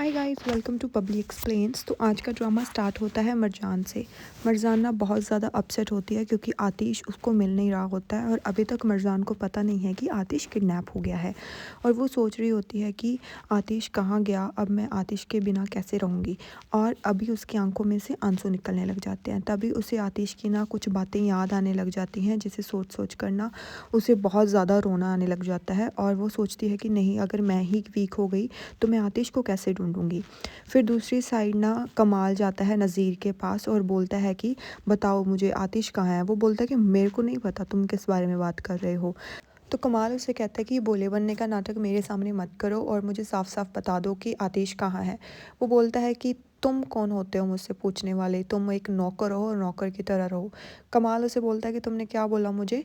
Hi guys, welcome to public explains. तो आज का ड्रामा स्टार्ट होता है मरजान से। मरजान ना बहुत ज़्यादा अपसेट होती है क्योंकि आतिश उसको मिल नहीं रहा होता है और अभी तक मरजान को पता नहीं है कि आतिश किडनैप हो गया है। और वो सोच रही होती है कि आतिश कहाँ गया, अब मैं आतिश के बिना कैसे रहूँगी। और अभी उसकी आंखों में से आंसू निकलने लग जाते हैं। तभी उसे आतिश की ना कुछ बातें याद आने लग जाती हैं, जिसे सोच सोच कर ना उसे बहुत ज़्यादा रोना आने लग जाता है। और वो सोचती है कि नहीं, अगर मैं ही वीक हो गई तो मैं आतिश को कैसे ढूंढूंगी। फिर दूसरी साइड ना कमाल जाता है नज़ीर के पास और बोलता है कि बताओ मुझे आतिश कहाँ है। वो बोलता है कि मेरे को नहीं पता, तुम किस बारे में बात कर रहे हो। तो कमाल उसे कहता है कि बोले बनने का नाटक मेरे सामने मत करो और मुझे साफ साफ बता दो कि आतिश कहाँ है। वो बोलता है कि तुम कौन होते हो मुझसे पूछने वाले, तुम एक नौकर हो और नौकर की तरह रहो। कमाल उसे बोलता है कि तुमने क्या बोला मुझे।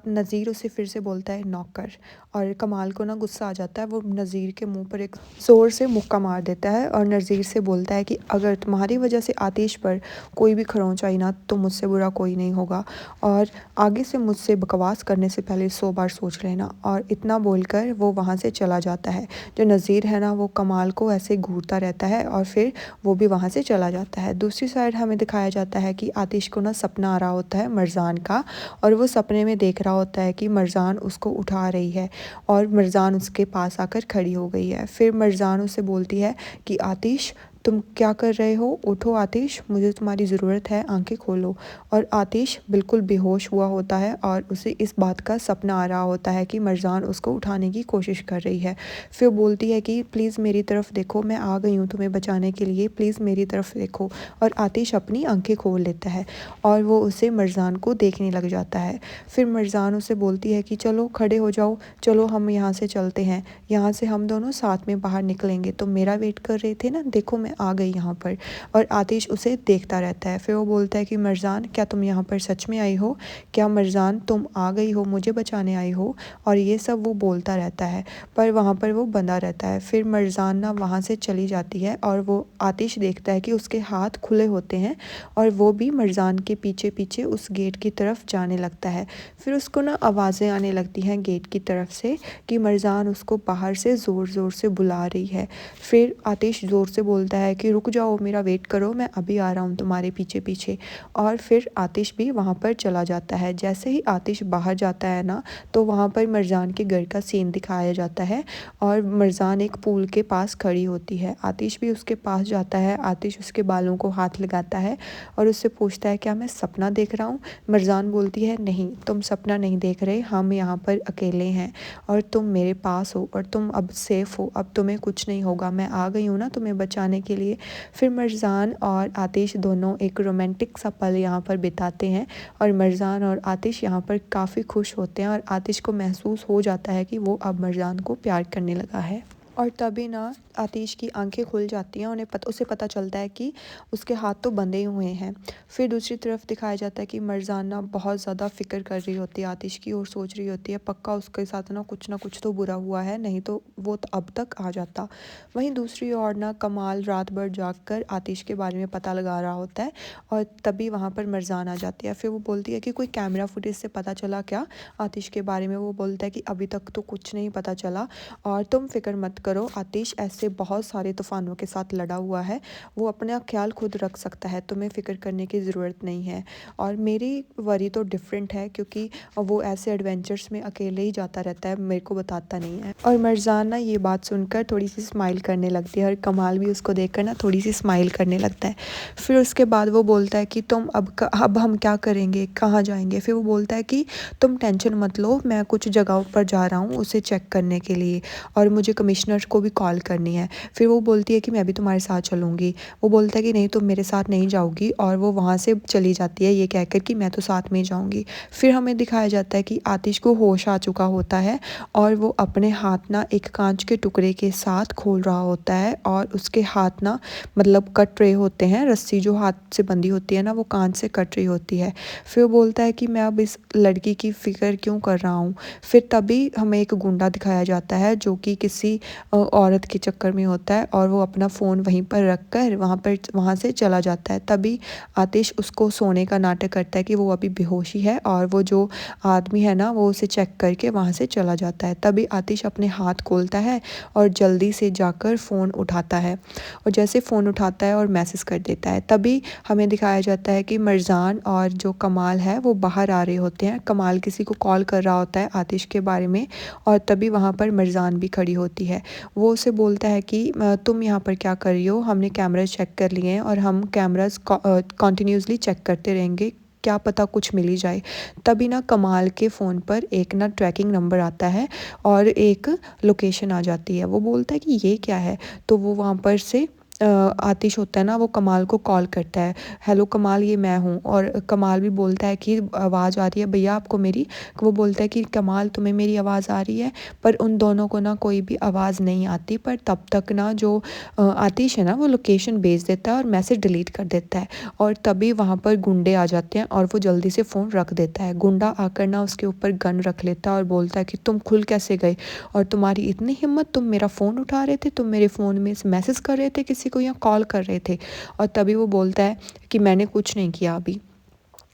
नज़ीर उसे फिर से बोलता है नौकर। और कमाल को ना गुस्सा आ जाता है, वो नज़ीर के मुंह पर एक ज़ोर से मुक्का मार देता है और नज़ीर से बोलता है कि अगर तुम्हारी वजह से आतिश पर कोई भी खरोंच आई ना तो मुझसे बुरा कोई नहीं होगा, और आगे से मुझसे बकवास करने से पहले 100 बार सोच लेना। और इतना बोलकर वो वहाँ से चला जाता है। जो नज़ीर है ना वो कमाल को ऐसे घूरता रहता है और फिर वो भी वहाँ से चला जाता है। दूसरी साइड हमें दिखाया जाता है कि आतिश को ना सपना आ रहा होता है मरजान का, और वो सपने में देख रहा होता है कि मरजान उसको उठा रही है और मरजान उसके पास आकर खड़ी हो गई है। फिर मरजान उसे बोलती है कि आतिश तुम क्या कर रहे हो, उठो आतिश, मुझे तुम्हारी ज़रूरत है, आंखें खोलो। और आतिश बिल्कुल बेहोश हुआ होता है और उसे इस बात का सपना आ रहा होता है कि मरजान उसको उठाने की कोशिश कर रही है। फिर बोलती है कि प्लीज़ मेरी तरफ देखो, मैं आ गई हूँ तुम्हें बचाने के लिए, प्लीज़ मेरी तरफ देखो। और आतिश अपनी आंखें खोल लेता है और वो उसे मरजान को देखने लग जाता है। फिर मरजान उसे बोलती है कि चलो खड़े हो जाओ, चलो हम यहाँ से चलते हैं, यहाँ से हम दोनों साथ में बाहर निकलेंगे। तुम मेरा वेट कर रहे थे ना, देखो मैं आ गई यहाँ पर। और आतिश उसे देखता रहता है। फिर वो बोलता है कि मरजान क्या तुम यहाँ पर सच में आई हो, क्या मरजान तुम आ गई हो, मुझे बचाने आई हो। और ये सब वो बोलता रहता है पर वहाँ पर वो बंधा रहता है। फिर मरजान ना वहाँ से चली जाती है और वो आतिश देखता है कि उसके हाथ खुले होते हैं और वो भी मरजान के पीछे पीछे उस गेट की तरफ जाने लगता है। फिर उसको ना आवाज़ें आने लगती हैं गेट की तरफ से कि मरजान उसको बाहर से ज़ोर ज़ोर से बुला रही है। फिर आतिश ज़ोर से बोलता है कि रुक जाओ, मेरा वेट करो, मैं अभी आ रहा हूँ तुम्हारे पीछे पीछे। और फिर आतिश भी वहाँ पर चला जाता है। जैसे ही आतिश बाहर जाता है ना तो वहाँ पर मरजान के घर का सीन दिखाया जाता है और मरजान एक पूल के पास खड़ी होती है। आतिश भी उसके पास जाता है। आतिश उसके बालों को हाथ लगाता है और उससे पूछता है क्या मैं सपना देख रहा हूँ। मरजान बोलती है नहीं, तुम सपना नहीं देख रहे, हम यहाँ पर अकेले हैं और तुम मेरे पास हो और तुम अब सेफ़ हो, अब तुम्हें कुछ नहीं होगा, मैं आ गई हूँ ना तुम्हें बचाने के लिए। फिर मरजान और आतिश दोनों एक रोमांटिक सा पल यहाँ पर बिताते हैं और मरजान और आतिश यहाँ पर काफ़ी खुश होते हैं और आतिश को महसूस हो जाता है कि वो अब मरजान को प्यार करने लगा है। और तभी ना आतिश की आंखें खुल जाती हैं, उसे पता चलता है कि उसके हाथ तो बंधे हुए हैं। फिर दूसरी तरफ दिखाया जाता है कि मरजान ना बहुत ज़्यादा फिक्र कर रही होती है आतिश की और सोच रही होती है पक्का उसके साथ ना कुछ तो बुरा हुआ है, नहीं तो वो अब तक आ जाता। वहीं दूसरी ओर ना कमाल रात भर जाग कर आतिश के बारे में पता लगा रहा होता है और तभी वहाँ पर मरजान आ जाती है। फिर वो बोलती है कि कोई कैमरा फुटेज से पता चला क्या आतिश के बारे में। वो बोलता है कि अभी तक तो कुछ नहीं पता चला और तुम फिक्र मत करो, आतिश ऐसे बहुत सारे तूफ़ानों के साथ लड़ा हुआ है, वो अपना ख्याल खुद रख सकता है, तुम्हें फ़िक्र करने की ज़रूरत नहीं है। और मेरी वरी तो डिफरेंट है क्योंकि वो ऐसे एडवेंचर्स में अकेले ही जाता रहता है, मेरे को बताता नहीं है। और मरजान ना ये बात सुनकर थोड़ी सी स्माइल करने लगती है और कमाल भी उसको देखकर ना थोड़ी सी स्माइल करने लगता है। फिर उसके बाद वो बोलता है कि तुम अब हम क्या करेंगे, कहाँ जाएंगे। फिर वो बोलता है कि तुम टेंशन मत लो, मैं कुछ जगहों पर जा रहा हूँ उसे चेक करने के लिए और मुझे कमिश्नर को भी कॉल करनी है। फिर वो बोलती है कि मैं भी तुम्हारे साथ चलूँगी। वो बोलता है कि नहीं, तुम मेरे साथ नहीं जाओगी, और वो वहाँ से चली जाती है ये कहकर कि मैं तो साथ में जाऊँगी। फिर हमें दिखाया जाता है कि आतिश को होश आ चुका होता है और वो अपने हाथ ना एक कांच के टुकड़े के साथ खोल रहा होता है और उसके हाथ ना मतलब कट रहे होते हैं, रस्सी जो हाथ से बंधी होती है ना वो कांच से कट रही होती है। फिर वो बोलता है कि मैं अब इस लड़की की फ़िक्र क्यों कर रहा हूँ। फिर तभी हमें एक गुंडा दिखाया जाता है जो कि किसी औरत के चक्कर में होता है और वो अपना फ़ोन वहीं पर रख कर वहाँ से चला जाता है। तभी आतिश उसको सोने का नाटक करता है कि वो अभी बेहोशी है और वो जो आदमी है ना वो उसे चेक करके वहाँ से चला जाता है। तभी आतिश अपने हाथ खोलता है और जल्दी से जाकर फ़ोन उठाता है और जैसे फ़ोन उठाता है और मैसेज कर देता है। तभी हमें दिखाया जाता है कि मरजान और जो कमाल है वो बाहर आ रहे होते हैं। कमाल किसी को कॉल कर रहा होता है आतिश के बारे में और तभी वहाँ पर मरजान भी खड़ी होती है। वो उसे बोलता है कि तुम यहाँ पर क्या कर रही हो, हमने कैमरा चेक कर लिए हैं और हम कैमरास कॉन्टीन्यूसली चेक करते रहेंगे, क्या पता कुछ मिल ही जाए। तभी ना कमाल के फ़ोन पर एक ना ट्रैकिंग नंबर आता है और एक लोकेशन आ जाती है। वो बोलता है कि ये क्या है, तो वो वहाँ पर से आतिश होता है ना वो कमाल को कॉल करता है, हेलो कमाल ये मैं हूँ। और कमाल भी बोलता है कि आवाज़ आ रही है भैया आपको मेरी। वो बोलता है कि कमाल तुम्हें मेरी आवाज़ आ रही है, पर उन दोनों को ना कोई भी आवाज़ नहीं आती। पर तब तक ना जो आतिश है ना वो लोकेशन भेज देता है और मैसेज डिलीट कर देता है और तभी वहाँ पर गुंडे आ जाते हैं और वो जल्दी से फ़ोन रख देता है। गुंडा आकर ना उसके ऊपर गन रख लेता है और बोलता है कि तुम खुल कैसे गए और तुम्हारी इतनी हिम्मत, तुम मेरा फ़ोन उठा रहे थे, तुम मेरे फ़ोन में मैसेज कर रहे थे किसी को या कॉल कर रहे थे। और तभी वो बोलता है कि मैंने कुछ नहीं किया अभी।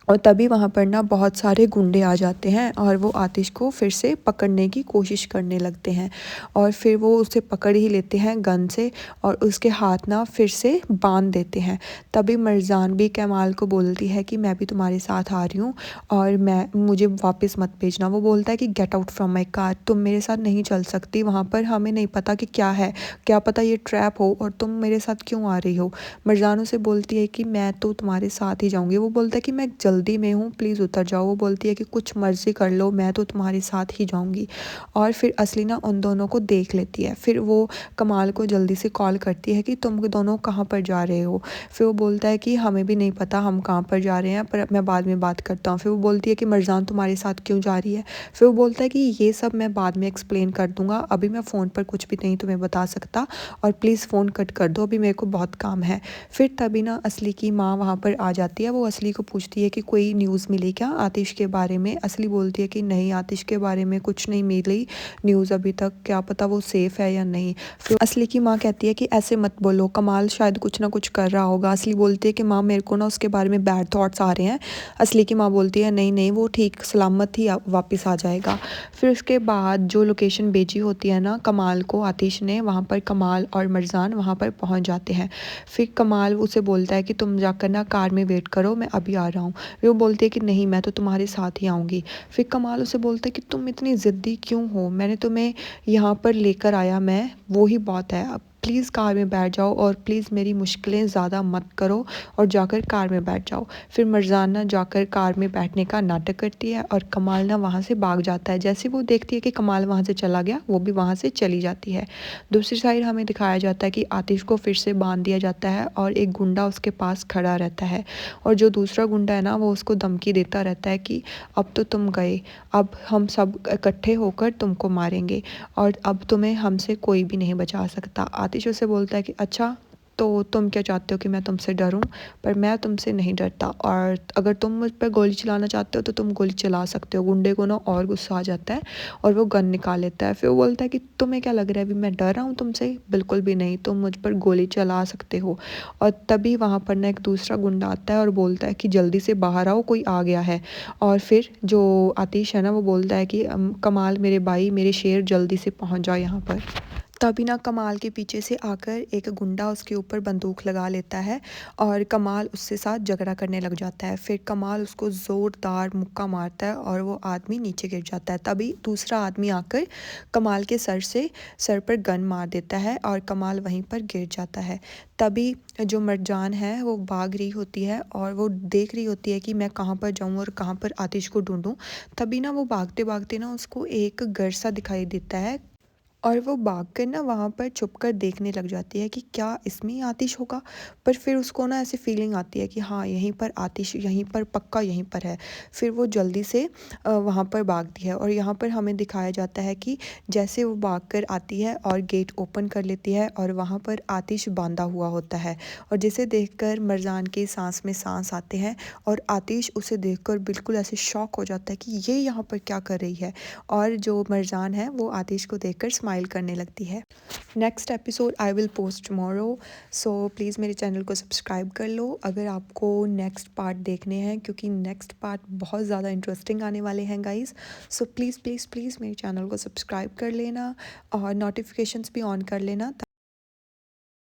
और तभी वहाँ पर ना बहुत सारे गुंडे आ जाते हैं और वो आतिश को फिर से पकड़ने की कोशिश करने लगते हैं और फिर वो उसे पकड़ ही लेते हैं गन से और उसके हाथ ना फिर से बांध देते हैं। तभी मरजान भी कमाल को बोलती है कि मैं भी तुम्हारे साथ आ रही हूँ और मुझे वापस मत भेजना। वो बोलता है कि get out from my car, तुम मेरे साथ नहीं चल सकती, वहाँ पर हमें नहीं पता कि क्या है, क्या पता ये ट्रैप हो और तुम मेरे साथ क्यों आ रही हो। मरजान उसे बोलती है कि मैं तो तुम्हारे साथ ही जाऊँगी। वो बोलता है कि मैं जल्दी में हूँ, प्लीज़ उतर जाओ। वो बोलती है कि कुछ मर्ज़ी कर लो, मैं तो तुम्हारे साथ ही जाऊँगी। और फिर असली ना उन दोनों को देख लेती है। फिर वो कमाल को जल्दी से कॉल करती है कि तुम दोनों कहाँ पर जा रहे हो। फिर वो बोलता है कि हमें भी नहीं पता हम कहाँ पर जा रहे हैं, पर मैं बाद में बात करता हूँ। फिर वो बोलती है कि मरजान तुम्हारे साथ क्यों जा रही है। फिर वो बोलता है कि ये सब मैं बाद में एक्सप्लेन कर दूँगा, अभी मैं फ़ोन पर कुछ भी नहीं तुम्हें बता सकता और प्लीज़ फ़ोन कट कर दो, अभी मेरे को बहुत काम है। फिर तभी ना असली की माँ वहाँ पर आ जाती है। वो असली को पूछती है कि कोई न्यूज़ मिली क्या आतिश के बारे में। असली बोलती है कि नहीं, आतिश के बारे में कुछ नहीं मिली न्यूज़ अभी तक, क्या पता वो सेफ़ है या नहीं। फिर असली की माँ कहती है कि ऐसे मत बोलो, कमाल शायद कुछ ना कुछ कर रहा होगा। असली बोलती है कि माँ मेरे को ना उसके बारे में बैड थॉट्स आ रहे हैं। असली की माँ बोलती है नहीं नहीं, वो ठीक सलामत ही वापस आ जाएगा। फिर उसके बाद जो लोकेशन भेजी होती है ना कमाल को आतिश ने, वहाँ पर कमाल और मरजान वहाँ पर पहुँच जाते हैं। फिर कमाल उसे बोलता है कि तुम जाकर ना कार में वेट करो, मैं अभी आ रहा हूँ। वो बोलती है कि नहीं, मैं तो तुम्हारे साथ ही आऊँगी। फिर कमाल उसे बोलता है कि तुम इतनी ज़िद्दी क्यों हो, मैंने तुम्हें यहाँ पर लेकर आया, मैं वो ही बहुत है। अब प्लीज़ कार में बैठ जाओ और प्लीज़ मेरी मुश्किलें ज़्यादा मत करो और जाकर कार में बैठ जाओ। फिर मरजाना जाकर कार में बैठने का नाटक करती है और कमाल ना वहाँ से भाग जाता है। जैसे वो देखती है कि कमाल वहाँ से चला गया, वो भी वहाँ से चली जाती है। दूसरी साइड हमें दिखाया जाता है कि आतिश को फिर से बांध दिया जाता है और एक गुंडा उसके पास खड़ा रहता है और जो दूसरा गुंडा है ना वो उसको धमकी देता रहता है कि अब तो तुम गए, अब हम सब इकट्ठे होकर तुमको मारेंगे और अब तुम्हें हमसे कोई भी नहीं बचा सकता। आतिश उसे बोलता है कि अच्छा, तो तुम क्या चाहते हो कि मैं तुमसे डरूं, पर मैं तुमसे नहीं डरता और अगर तुम मुझ पर गोली चलाना चाहते हो तो तुम गोली चला सकते हो। गुंडे को ना और गुस्सा आ जाता है और वो गन निकाल लेता है। फिर वो बोलता है कि तुम्हें क्या लग रहा है अभी मैं डर रहा हूँ तुमसे, बिल्कुल भी नहीं, तुम मुझ पर गोली चला सकते हो। और तभी वहाँ पर ना एक दूसरा गुंडा आता है और बोलता है कि जल्दी से बाहर आओ, कोई आ गया है। और फिर जो आतिश है ना वो बोलता है कि कमाल मेरे भाई, मेरे शेर, जल्दी से पहुँच जाओ यहाँ पर। तभी ना कमाल के पीछे से आकर एक गुंडा उसके ऊपर बंदूक लगा लेता है और कमाल उससे साथ झगड़ा करने लग जाता है। फिर कमाल उसको ज़ोरदार मुक्का मारता है और वो आदमी नीचे गिर जाता है। तभी दूसरा आदमी आकर कमाल के सर पर गन मार देता है और कमाल वहीं पर गिर जाता है। तभी जो मरजान है वो भाग रही होती है और वो देख रही होती है कि मैं कहाँ पर जाऊँ और कहाँ पर आतिश को ढूंढूं। तभी ना वो भागते भागते ना उसको एक घर सा दिखाई देता है और वो भागकर ना वहाँ पर छुपकर देखने लग जाती है कि क्या इसमें ही आतिश होगा। पर फिर उसको ना ऐसी फीलिंग आती है कि हाँ, यहीं पर आतिश, यहीं पर पक्का यहीं पर है। फिर वो जल्दी से वहाँ पर भागती है और यहाँ पर हमें दिखाया जाता है कि जैसे वो भागकर आती है और गेट ओपन कर लेती है और वहाँ पर आतिश बांधा हुआ होता है और जिसे देखकर मरजान के सांस में सांस आते हैं और आतिश उसे देखकर बिल्कुल ऐसे शॉक हो जाता है कि ये यहाँ पर क्या कर रही है। और जो मरजान है वो आतिश को देखकर स्माइल करने लगती है। Next episode I will post tomorrow, so please मेरे चैनल को सब्सक्राइब कर लो अगर आपको नेक्स्ट पार्ट देखने हैं, क्योंकि नेक्स्ट पार्ट बहुत ज़्यादा इंटरेस्टिंग आने वाले हैं guys. So please please please मेरे चैनल को सब्सक्राइब कर लेना और नोटिफिकेशंस भी ऑन कर लेना।